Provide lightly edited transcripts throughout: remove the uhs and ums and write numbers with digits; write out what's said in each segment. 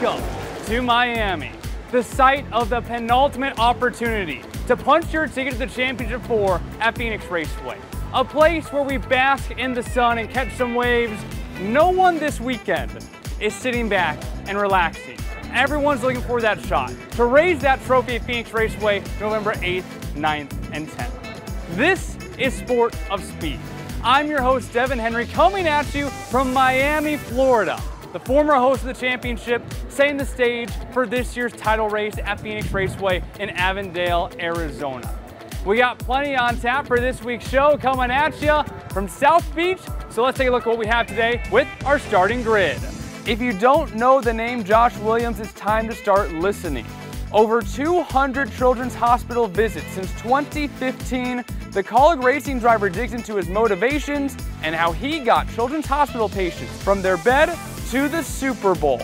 Welcome to Miami, the site of the penultimate opportunity to punch your ticket to the Championship 4 at Phoenix Raceway. A place where we bask in the sun and catch some waves. No one this weekend is sitting back and relaxing. Everyone's looking for that shot to raise that trophy at Phoenix Raceway November 8th, 9th, and 10th. This is Sport of Speed. I'm your host, Devon Henry, coming at you from Miami, Florida. The former host of the championship, setting the stage for this year's title race at Phoenix Raceway in Avondale, Arizona. We got plenty on tap for this week's show coming at you from South Beach. So let's take a look at what we have today with our starting grid. If you don't know the name Josh Williams, it's time to start listening. Over 200 Children's Hospital visits since 2015, the Kaulig Racing driver digs into his motivations and how he got Children's Hospital patients from their bed to the Super Bowl.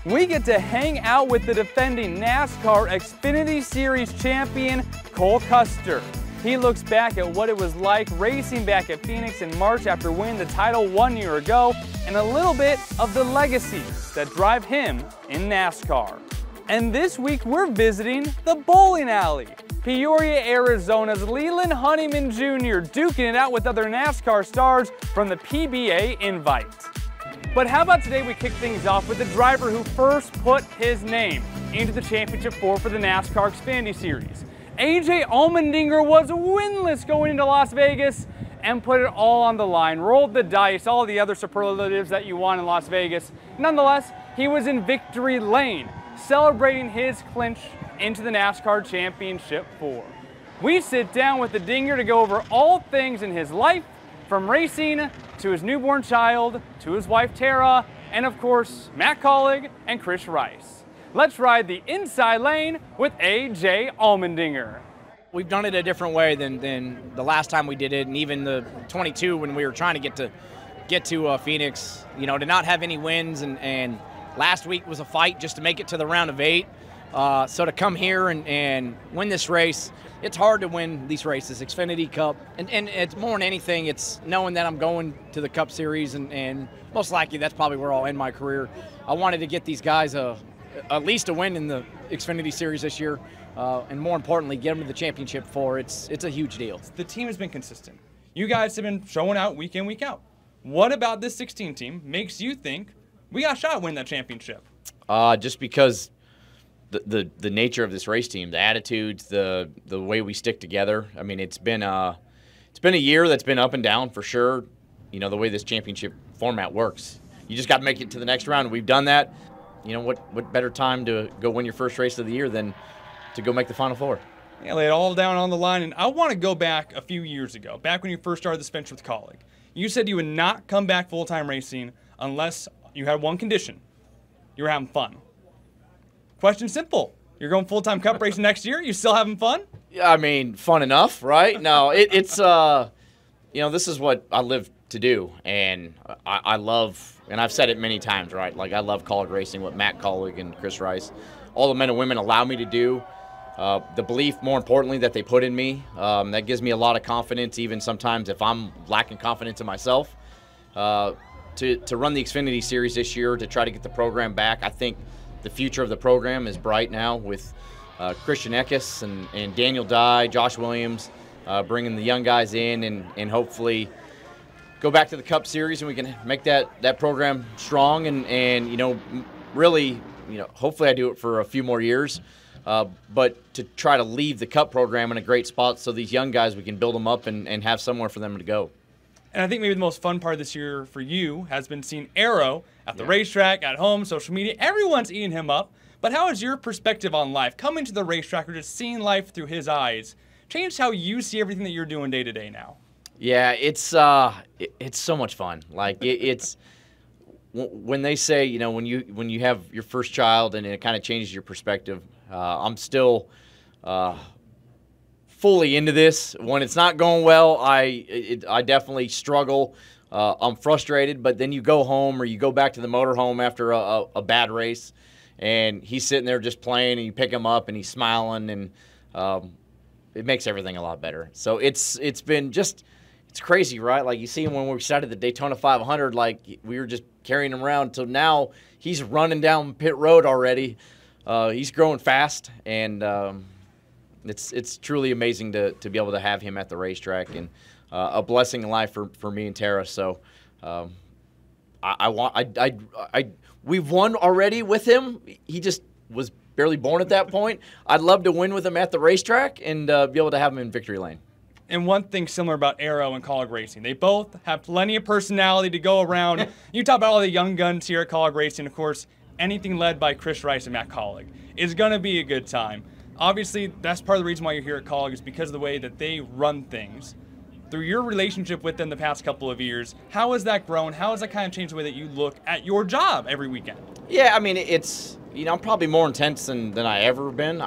We get to hang out with the defending NASCAR Xfinity Series Champion, Cole Custer. He looks back at what it was like racing back at Phoenix in March after winning the title 1 year ago, and a little bit of the legacies that drive him in NASCAR. And this week we're visiting the bowling alley. Peoria, Arizona's Leland Honeyman Jr. duking it out with other NASCAR stars from the PBA Invite. But how about today we kick things off with the driver who first put his name into the Championship 4 for the NASCAR Xfinity Series. Allmendinger was winless going into Las Vegas and put it all on the line, rolled the dice, all the other superlatives that you want in Las Vegas. Nonetheless, he was in victory lane, celebrating his clinch into the NASCAR Championship 4. We sit down with the Dinger to go over all things in his life, from racing to his newborn child, to his wife Tara, and of course, Matt Kaulig and Chris Rice. Let's ride the inside lane with A.J. Allmendinger. We've done it a different way than the last time we did it, and even the 22 when we were trying to get to Phoenix. You know, to not have any wins, and last week was a fight just to make it to the round of 8. So to come here and win this race, it's hard to win these races, Xfinity Cup, and it's more than anything, it's knowing that I'm going to the Cup Series, and most likely that's probably where I'll end my career. I wanted to get these guys at least a win in the Xfinity Series this year, and more importantly, get them to the Championship 4. It's a huge deal. The team has been consistent. You guys have been showing out week in, week out. What about this 16 team makes you think we got a shot at winning that championship? Just because the nature of this race team, the attitudes, the way we stick together. I mean, it's been a year that's been up and down for sure. You know, the way this championship format works. You just got to make it to the next round. We've done that. You know, what better time to go win your first race of the year than to go make the Final Four? Yeah, lay it all down on the line. And I want to go back a few years ago, back when you first started this venture with Kaulig. You said you would not come back full-time racing unless you had one condition. You were having fun. Question simple. You're going full-time Cup racing next year? You still having fun? Yeah, I mean, fun enough, right? No, it's you know, this is what I live to do, and I love, and I've said it many times, right? Like, I love Kaulig Racing, what Matt Kaulig and Chris Rice, all the men and women allow me to do. The belief, more importantly, that they put in me, that gives me a lot of confidence, even sometimes if I'm lacking confidence in myself. To run the Xfinity Series this year, to try to get the program back, I think the future of the program is bright now with Christian Eckes and Daniel Dye, Josh Williams, bringing the young guys in and hopefully go back to the Cup Series, and we can make that program strong and you know, really, you know, hopefully I do it for a few more years, but to try to leave the Cup program in a great spot so these young guys, we can build them up and have somewhere for them to go. And I think maybe the most fun part this year for you has been seeing Arrow at the racetrack, at home, social media. Everyone's eating him up. But how has your perspective on life, coming to the racetrack or just seeing life through his eyes, changed how you see everything that you're doing day to day now? Yeah, it's so much fun. Like it's when they say, you know, when you have your first child and it kind of changes your perspective. I'm still fully into this. When it's not going well, I definitely struggle. I'm frustrated, but then you go home or you go back to the motorhome after a bad race, and he's sitting there just playing, and you pick him up and he's smiling, and it makes everything a lot better. So it's been it's crazy, right? Like you see him when we started the Daytona 500, like we were just carrying him around until now he's running down pit road already. He's growing fast, and it's truly amazing to be able to have him at the racetrack, and a blessing in life for me and Tara. So we've won already with him. He just was barely born at that point. I'd love to win with him at the racetrack and be able to have him in victory lane. And one thing similar about Arrow and Kaulig Racing, they both have plenty of personality to go around. You talk about all the young guns here at Kaulig Racing, of course, anything led by Chris Rice and Matt Kaulig is going to be a good time. Obviously, that's part of the reason why you're here at Kaulig is because of the way that they run things. Through your relationship with them the past couple of years, how has that grown? How has that kind of changed the way that you look at your job every weekend? Yeah, I mean, it's, I'm probably more intense than I ever been.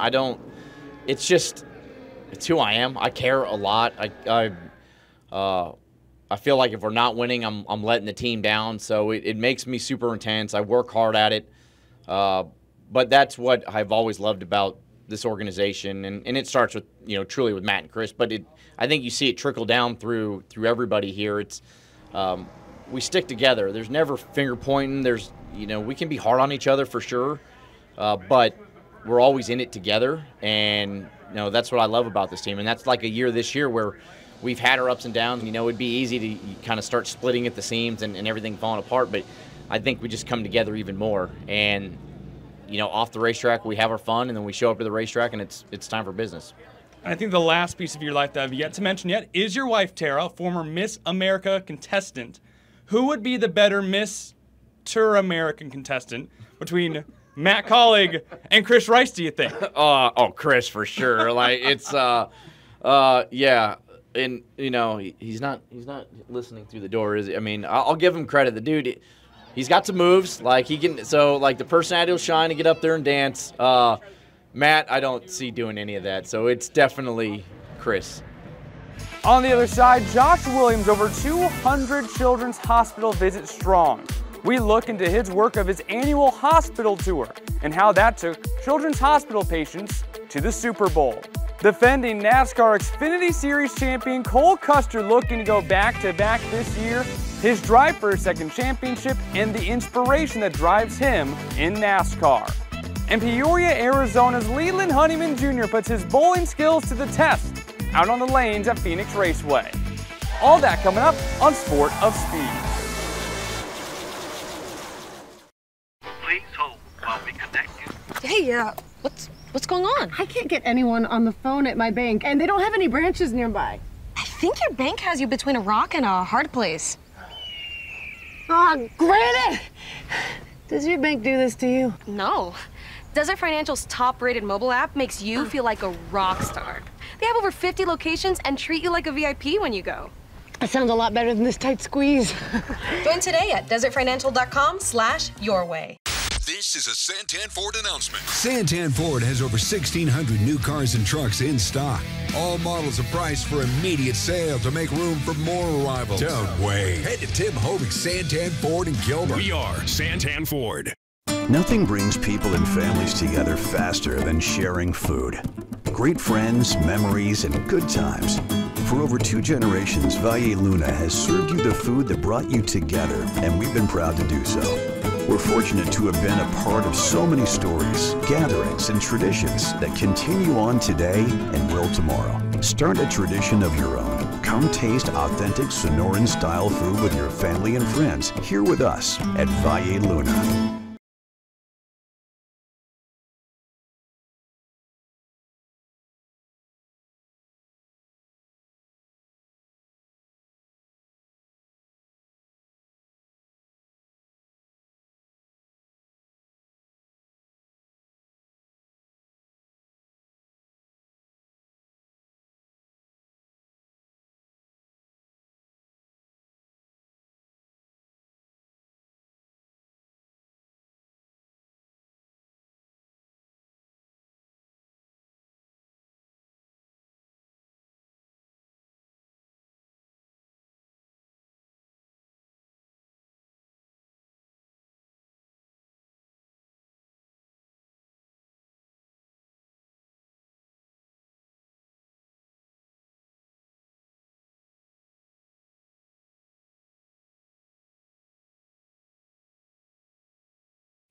It's who I am. I care a lot. I feel like if we're not winning, I'm letting the team down. So it makes me super intense. I work hard at it. But that's what I've always loved about this organization. And it starts with, truly with Matt and Chris. But I think you see it trickle down through everybody here. It's we stick together. There's never finger pointing. There's, we can be hard on each other for sure. But we're always in it together. And that's what I love about this team. And that's like a year this year where we've had our ups and downs. It'd be easy to kind of start splitting at the seams and everything falling apart. But I think we just come together even more. And, off the racetrack, we have our fun, and then we show up to the racetrack, and it's time for business. I think the last piece of your life that I've yet to mention yet is your wife, Tara, former Miss America contestant. Who would be the better Mr. American contestant between Matt Kaulig and Chris Rice, do you think? Chris for sure. Like it's yeah. And he's not listening through the door, is he? I mean, I'll give him credit. The dude, he's got some moves. Like he can, so like the personality will shine to get up there and dance. Matt, I don't see doing any of that. So it's definitely Chris. On the other side, Josh Williams, over 200 children's hospital visits strong. We look into his work of his annual hospital tour and how that took children's hospital patients to the Super Bowl. Defending NASCAR Xfinity Series Champion Cole Custer looking to go back-to-back this year, his drive for a second championship, and the inspiration that drives him in NASCAR. And Peoria, Arizona's Leland Honeyman Jr. puts his bowling skills to the test out on the lanes at Phoenix Raceway. All that coming up on Sport of Speed. Please hold while we connect you. Hey, what's going on? I can't get anyone on the phone at my bank, and they don't have any branches nearby. I think your bank has you between a rock and a hard place. Oh, Granite! Does your bank do this to you? No. Desert Financial's top-rated mobile app makes you feel like a rock star. They have over 50 locations and treat you like a VIP when you go. That sounds a lot better than this tight squeeze. Join today at desertfinancial.com/yourway. This is a Santan Ford announcement. Santan Ford has over 1,600 new cars and trucks in stock. All models are priced for immediate sale to make room for more arrivals. Don't wait. Head to Tim Hovig's Santan Ford in Gilbert. We are Santan Ford. Nothing brings people and families together faster than sharing food. Great friends, memories, and good times. For over 2 generations, Valle Luna has served you the food that brought you together, and we've been proud to do so. We're fortunate to have been a part of so many stories, gatherings, and traditions that continue on today and will tomorrow. Start a tradition of your own. Come taste authentic Sonoran-style food with your family and friends here with us at Valle Luna.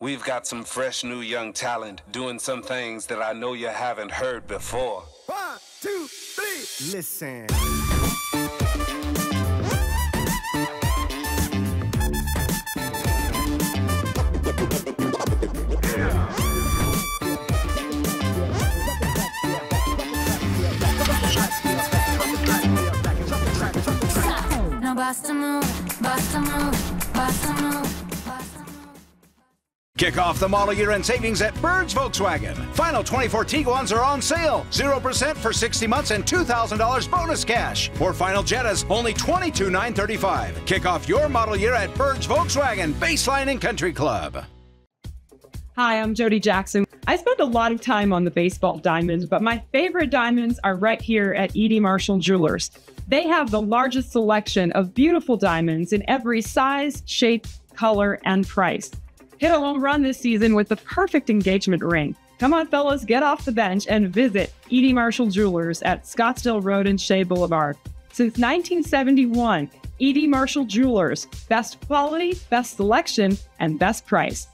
We've got some fresh new young talent doing some things that I know you haven't heard before. 1, 2, 3, listen. Now bust a move, bust a move, bust a move. Kick off the model year-end savings at Bird's Volkswagen. Final 24 Tiguans are on sale. 0% for 60 months and $2,000 bonus cash. For final Jettas, only $22,935. Kick off your model year at Bird's Volkswagen, Baseline and Country Club. Hi, I'm Jody Jackson. I spend a lot of time on the baseball diamonds, but my favorite diamonds are right here at E.D. Marshall Jewelers. They have the largest selection of beautiful diamonds in every size, shape, color, and price. Hit a home run this season with the perfect engagement ring. Come on, fellas, get off the bench and visit E.D. Marshall Jewelers at Scottsdale Road and Shea Boulevard. Since 1971, E.D. Marshall Jewelers. Best quality, best selection, and best price.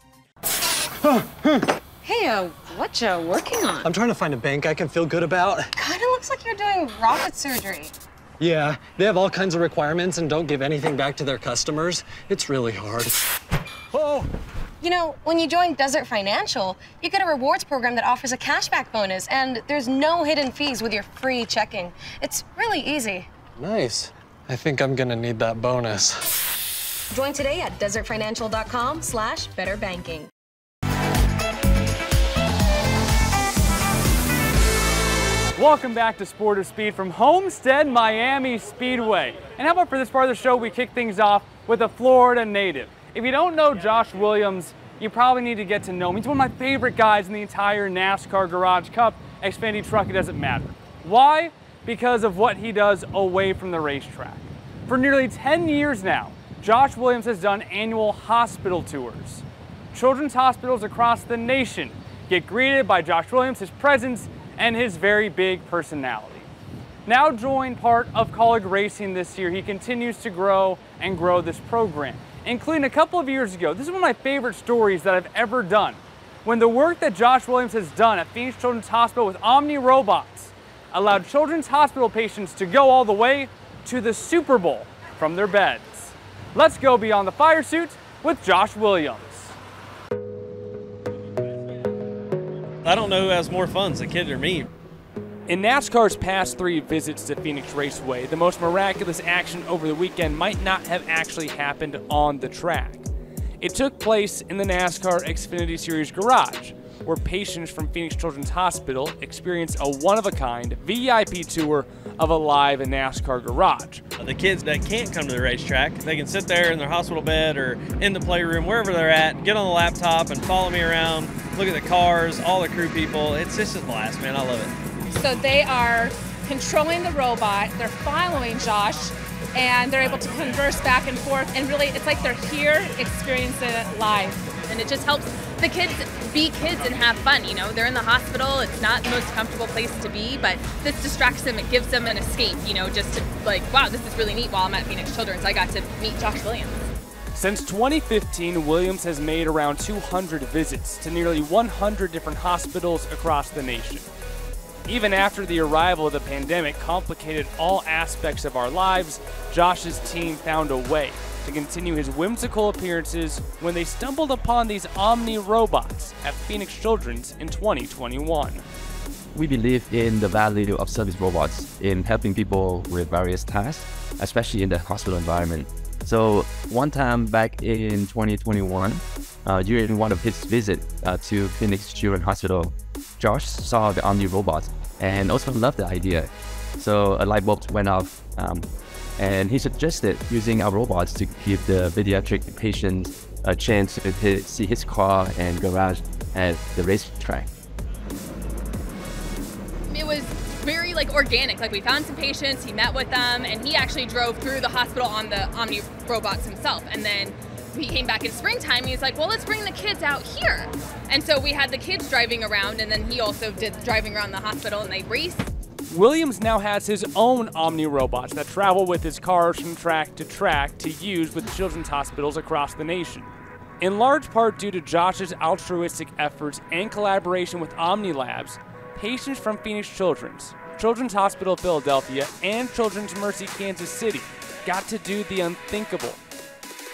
Hey, what you working on? I'm trying to find a bank I can feel good about. Kinda looks like you're doing rocket surgery. Yeah, they have all kinds of requirements and don't give anything back to their customers. It's really hard. Oh! You know, when you join Desert Financial, you get a rewards program that offers a cashback bonus, and there's no hidden fees with your free checking. It's really easy. Nice. I think I'm gonna need that bonus. Join today at desertfinancial.com/betterbanking. Welcome back to Sport of Speed from Homestead Miami Speedway. And how about for this part of the show, we kick things off with a Florida native. If you don't know Josh Williams, you probably need to get to know him. He's one of my favorite guys in the entire NASCAR Garage Cup, Xfinity Truck, it doesn't matter. Why? Because of what he does away from the racetrack. For nearly 10 years now, Josh Williams has done annual hospital tours. Children's hospitals across the nation get greeted by Josh Williams, his presence, and his very big personality. Now joined part of Kaulig Racing this year, he continues to grow and grow this program, including a couple of years ago. This is one of my favorite stories that I've ever done, when the work that Josh Williams has done at Phoenix Children's Hospital with Omni robots allowed children's hospital patients to go all the way to the Super Bowl from their beds. Let's go beyond the fire suit with Josh Williams. I don't know who has more fun, the kid or me. In NASCAR's past 3 visits to Phoenix Raceway, the most miraculous action over the weekend might not have actually happened on the track. It took place in the NASCAR Xfinity Series Garage, where patients from Phoenix Children's Hospital experienced a one-of-a-kind VIP tour of a live NASCAR garage. The kids that can't come to the racetrack, they can sit there in their hospital bed or in the playroom, wherever they're at, get on the laptop and follow me around, look at the cars, all the crew people. It's just a blast, man. I love it. So they are controlling the robot, they're following Josh, and they're able to converse back and forth, and really it's like they're here experiencing it live. And it just helps the kids be kids and have fun, you know. They're in the hospital, it's not the most comfortable place to be, but this distracts them, it gives them an escape, you know, just to like, wow, this is really neat. While I'm at Phoenix Children's, I got to meet Josh Williams. Since 2015, Williams has made around 200 visits to nearly 100 different hospitals across the nation. Even after the arrival of the pandemic complicated all aspects of our lives, Josh's team found a way to continue his whimsical appearances when they stumbled upon these Omni robots at Phoenix Children's in 2021. We believe in the value of service robots in helping people with various tasks, especially in the hospital environment. So one time back in 2021, during one of his visits to Phoenix Children's Hospital, Josh saw the Omni robot and also loved the idea. So a light bulb went off, and he suggested using our robots to give the pediatric patients a chance to see his car and garage at the racetrack. It was very organic. We found some patients, he met with them, and he actually drove through the hospital on the Omni robots himself. And then he came back in springtime and he's like, well, let's bring the kids out here. And so we had the kids driving around, and then he also did driving around the hospital, and they raced. Williams now has his own Omni robots that travel with his cars from track to use with children's hospitals across the nation. In large part due to Josh's altruistic efforts and collaboration with OmniLabs, patients from Phoenix Children's Hospital of Philadelphia, and Children's Mercy Kansas City got to do the unthinkable.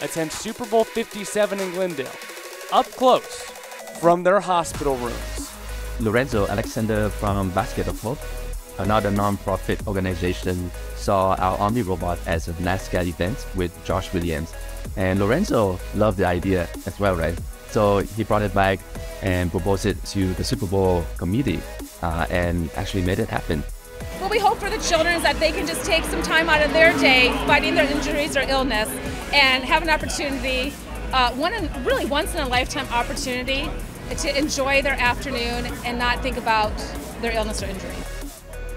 Attend Super Bowl 57 in Glendale, up close, from their hospital rooms. Lorenzo Alexander from Basket of Hope, another non-profit organization, saw our Omni robot as a NASCAR event with Josh Williams. And Lorenzo loved the idea as well, right? So he brought it back and proposed it to the Super Bowl committee and actually made it happen. What we hope for the children is that they can just take some time out of their day fighting their injuries or illness and have an opportunity, really once in a lifetime opportunity to enjoy their afternoon and not think about their illness or injury.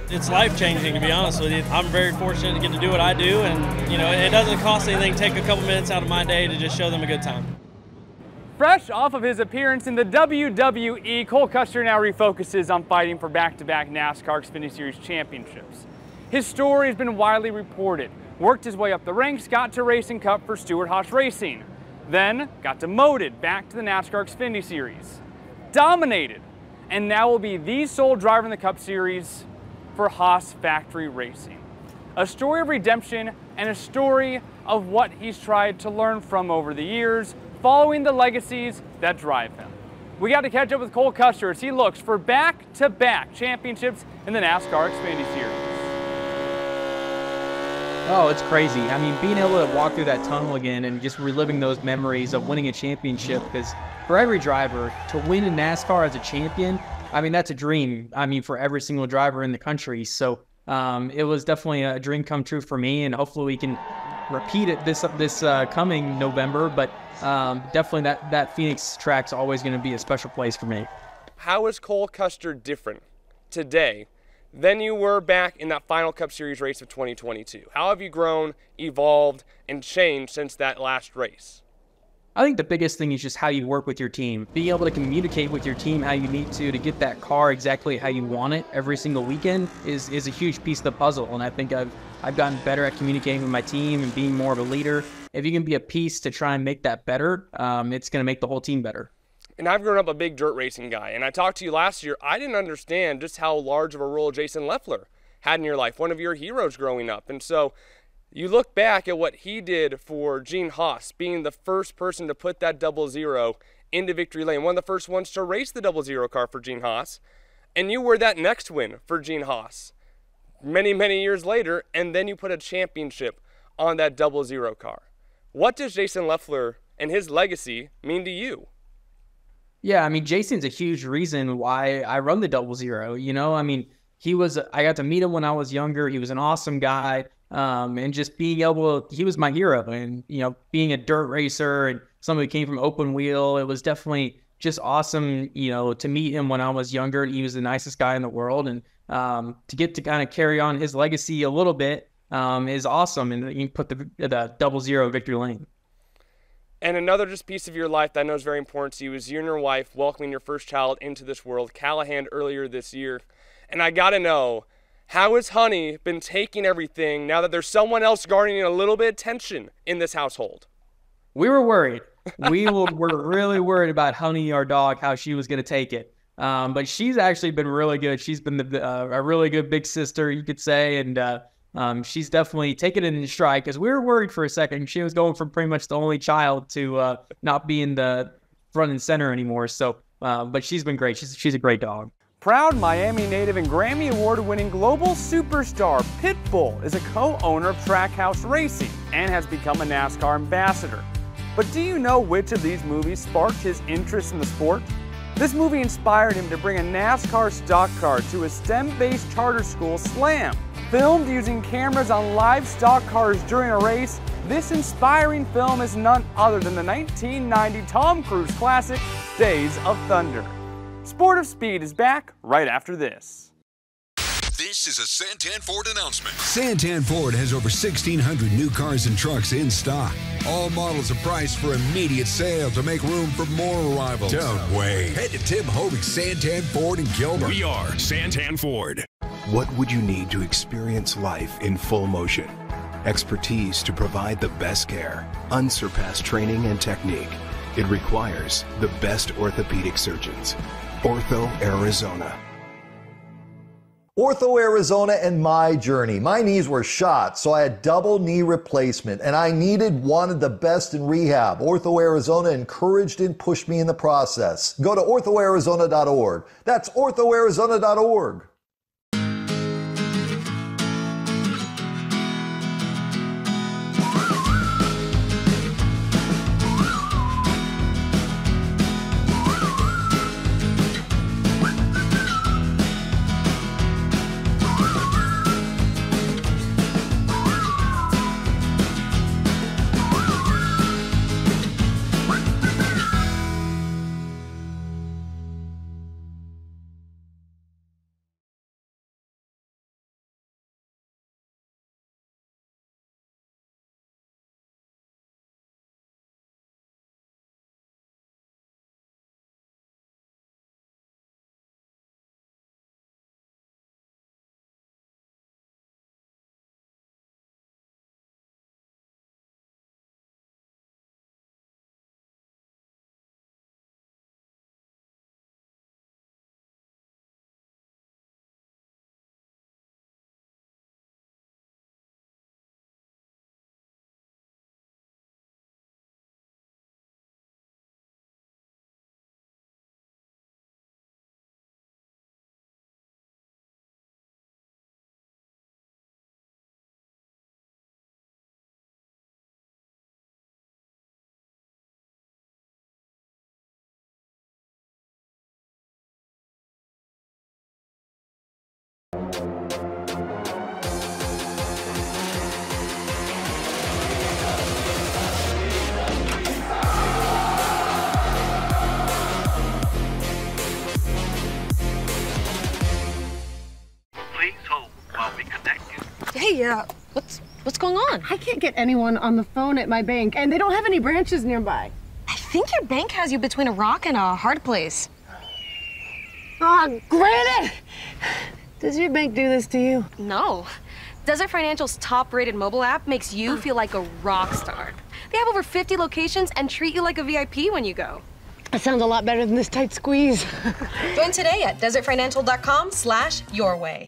It's life-changing, to be honest with you. I'm very fortunate to get to do what I do, and you know, it doesn't cost anything to take a couple minutes out of my day to just show them a good time. Fresh off of his appearance in the WWE, Cole Custer now refocuses on fighting for back-to-back NASCAR Xfinity Series Championships. His story has been widely reported. Worked his way up the ranks, got to Racing Cup for Stewart-Haas Racing. Then got demoted back to the NASCAR Xfinity Series. Dominated, and now will be the sole driver in the Cup Series for Haas Factory Racing. A story of redemption and a story of what he's tried to learn from over the years, following the legacies that drive him. We got to catch up with Cole Custer as he looks for back-to-back championships in the NASCAR Xfinity Series. Oh, it's crazy. I mean, being able to walk through that tunnel again and just reliving those memories of winning a championship, because for every driver, to win in NASCAR as a champion, I mean, that's a dream. I mean, for every single driver in the country. So it was definitely a dream come true for me, and hopefully we can repeat it this coming November. But definitely that Phoenix track's always going to be a special place for me. How is Cole Custer different today than you were back in that final Cup Series race of 2022? How have you grown, evolved, and changed since that last race? I think the biggest thing is just how you work with your team. Being able to communicate with your team how you need to get that car exactly how you want it every single weekend is a huge piece of the puzzle. And I think I've gotten better at communicating with my team and being more of a leader. If you can be a piece to try and make that better, it's going to make the whole team better. And I've grown up a big dirt racing guy, and I talked to you last year. I didn't understand just how large of a role Jason Leffler had in your life, one of your heroes growing up. And so you look back at what he did for Gene Haas, being the first person to put that 00 into victory lane, one of the first ones to race the 00 car for Gene Haas, and you were that next win for Gene Haas many, many years later, and then you put a championship on that 00 car. What does Jason Leffler and his legacy mean to you? Yeah, I mean, Jason's a huge reason why I run the 00. You know, I mean, I got to meet him when I was younger. He was an awesome guy. And just being able, he was my hero. And, you know, being a dirt racer and somebody who came from open wheel, it was definitely just awesome, you know, to meet him when I was younger. He was the nicest guy in the world. And to get to kind of carry on his legacy a little bit is awesome. And you put the 00 victory lane. And another just piece of your life that I know is very important to you is you and your wife welcoming your first child into this world, Callahan, earlier this year. And I got to know, how has Honey been taking everything now that there's someone else garnering a little bit of tension in this household? We were worried. We were really worried about Honey, our dog, how she was going to take it. But she's actually been really good. She's been a really good big sister, you could say. And she's definitely taken it in stride, because we were worried for a second. She was going from pretty much the only child to not being the front and center anymore. So, but she's been great. She's a great dog. Proud Miami native and Grammy Award-winning global superstar Pitbull is a co-owner of Trackhouse Racing and has become a NASCAR ambassador. But do you know which of these movies sparked his interest in the sport? This movie inspired him to bring a NASCAR stock car to a STEM-based charter school, SLAM. Filmed using cameras on live stock cars during a race, this inspiring film is none other than the 1990 Tom Cruise classic, Days of Thunder. Sport of Speed is back right after this. This is a Santan Ford announcement. Santan Ford has over 1,600 new cars and trucks in stock. All models are priced for immediate sale to make room for more arrivals. Don't wait. Head to Tim Hovey's Santan Ford in Gilbert. We are Santan Ford. What would you need to experience life in full motion? Expertise to provide the best care, unsurpassed training and technique, it requires the best orthopedic surgeons. Ortho Arizona. Ortho Arizona and my journey. My knees were shot, so I had double knee replacement, and I needed one of the best in rehab. Ortho Arizona encouraged and pushed me in the process. Go to orthoarizona.org. That's orthoarizona.org. Hey, what's going on? I can't get anyone on the phone at my bank, and they don't have any branches nearby. I think your bank has you between a rock and a hard place. Oh, Granite! Does your bank do this to you? No. Desert Financial's top-rated mobile app makes you feel like a rock star. They have over 50 locations and treat you like a VIP when you go. That sounds a lot better than this tight squeeze. Join today at desertfinancial.com/yourway.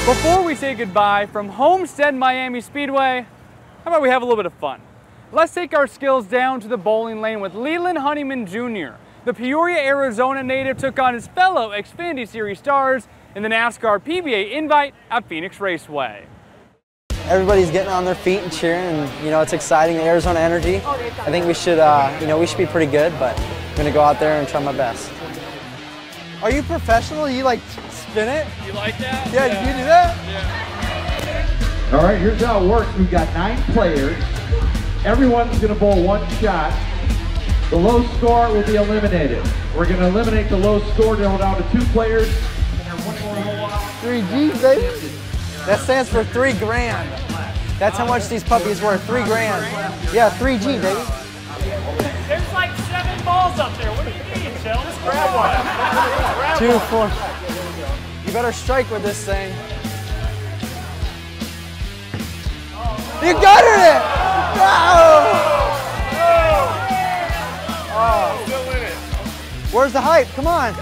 Before we say goodbye from Homestead Miami Speedway, how about we have a little bit of fun? Let's take our skills down to the bowling lane with Leland Honeyman Jr. The Peoria, Arizona native took on his fellow Xfinity Series stars in the NASCAR PBA Invite at Phoenix Raceway. Everybody's getting on their feet and cheering, and it's exciting. The Arizona energy. I think we should, we should be pretty good, but I'm gonna go out there and try my best. Are you professional? You spin it? You like that? Yeah, you do that? Yeah. All right, here's how it works. We've got 9 players. Everyone's gonna bowl one shot. The low score will be eliminated. We're gonna eliminate the low score down to 2 players. 3 G's, baby. That stands for 3 grand. That's how much these puppies worth, 3 grand. Yeah, 3G, baby. There's like 7 balls up there. What do you mean, Jill? Just grab one. Grab 2, one. 4. You better strike with this thing. You guttered it! No! Oh. Still in it. Where's the hype? Come on.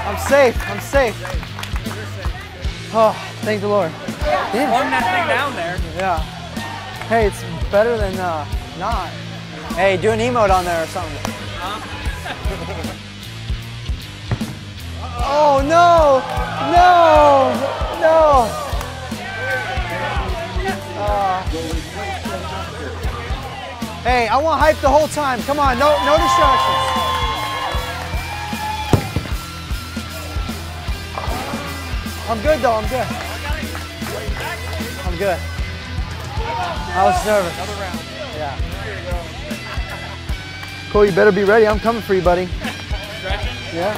I'm safe. I'm safe. Oh, thank the Lord. Yeah. Slung that thing down there. Yeah. Hey, it's better than not. Hey, do an emote on there or something. Oh, no! No! No! Hey, I want hype the whole time. Come on, no distractions. I'm good though, I'm good. I'm good. I was nervous. Another round. Yeah. Cool, you better be ready. I'm coming for you, buddy. Stretching? Yeah.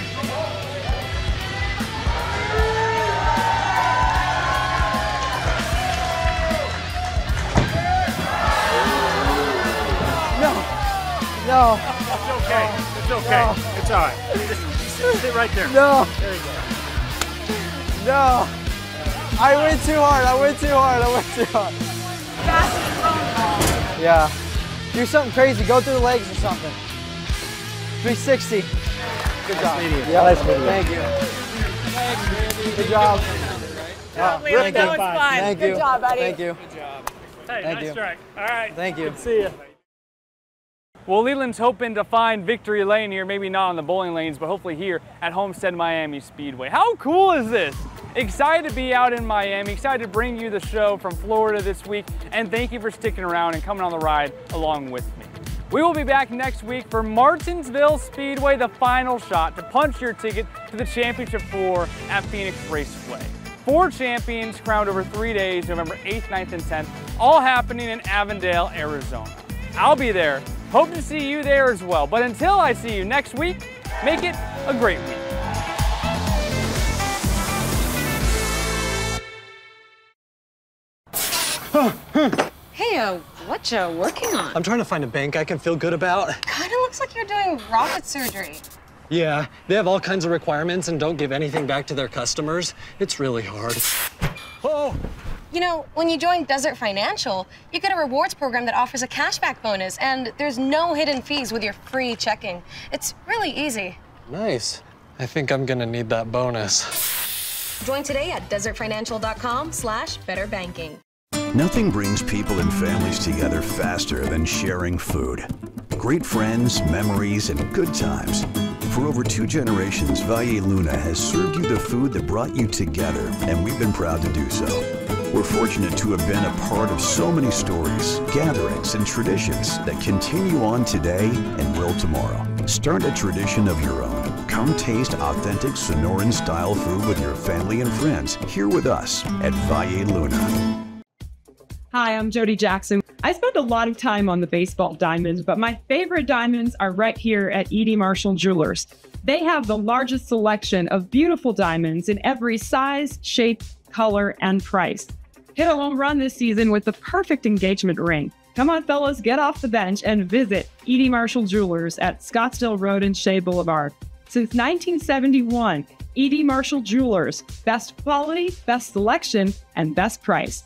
No. It's okay. It's okay. No. It's all right. Just sit right there. No. There you go. No. I went too hard. Yeah. Do something crazy. Go through the legs or something. 360. Good job. Yeah, nice meeting you. Thank you. Good job. That was fun. Thank you. Good job, buddy. Thank you. Good job. Hey, Thank nice you. track. All right. Thank you. Good to see you. Well, Leland's hoping to find victory lane here, maybe not on the bowling lanes, but hopefully here at Homestead Miami Speedway. How cool is this? Excited to be out in Miami, excited to bring you the show from Florida this week, and thank you for sticking around and coming on the ride along with me. We will be back next week for Martinsville Speedway, the final shot to punch your ticket to the Championship 4 at Phoenix Raceway. 4 champions crowned over 3 days, November 8th, 9th, and 10th, all happening in Avondale, Arizona. I'll be there. Hope to see you there as well. But until I see you next week, make it a great week. Hey, what you working on? I'm trying to find a bank I can feel good about. Kinda looks like you're doing rocket surgery. Yeah, they have all kinds of requirements and don't give anything back to their customers. It's really hard. Oh! You know, when you join Desert Financial, you get a rewards program that offers a cashback bonus, and there's no hidden fees with your free checking. It's really easy. Nice. I think I'm gonna need that bonus. Join today at desertfinancial.com/betterbanking. Nothing brings people and families together faster than sharing food. Great friends, memories, and good times. For over 2 generations, Valle Luna has served you the food that brought you together, and we've been proud to do so. We're fortunate to have been a part of so many stories, gatherings, and traditions that continue on today and will tomorrow. Start a tradition of your own. Come taste authentic Sonoran-style food with your family and friends here with us at Valle Luna. Hi, I'm Jody Jackson. I spend a lot of time on the baseball diamonds, but my favorite diamonds are right here at E.D. Marshall Jewelers. They have the largest selection of beautiful diamonds in every size, shape, color, and price. Hit a home run this season with the perfect engagement ring. Come on, fellas, get off the bench and visit E.D. Marshall Jewelers at Scottsdale Road and Shea Boulevard. Since 1971, E.D. Marshall Jewelers, best quality, best selection, and best price.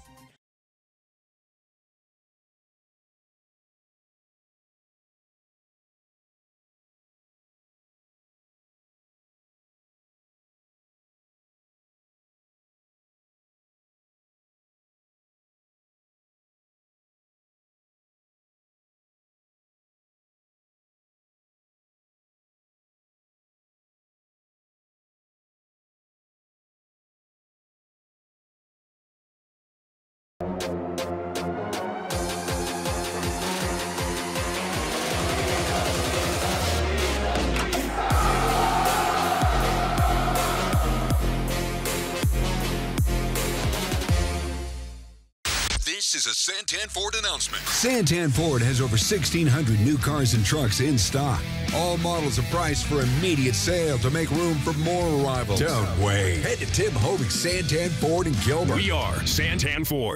This is a Santan Ford announcement. Santan Ford has over 1,600 new cars and trucks in stock. All models are priced for immediate sale to make room for more arrivals. Don't wait. Head to Tim Hovig's Santan Ford in Gilbert. We are Santan Ford.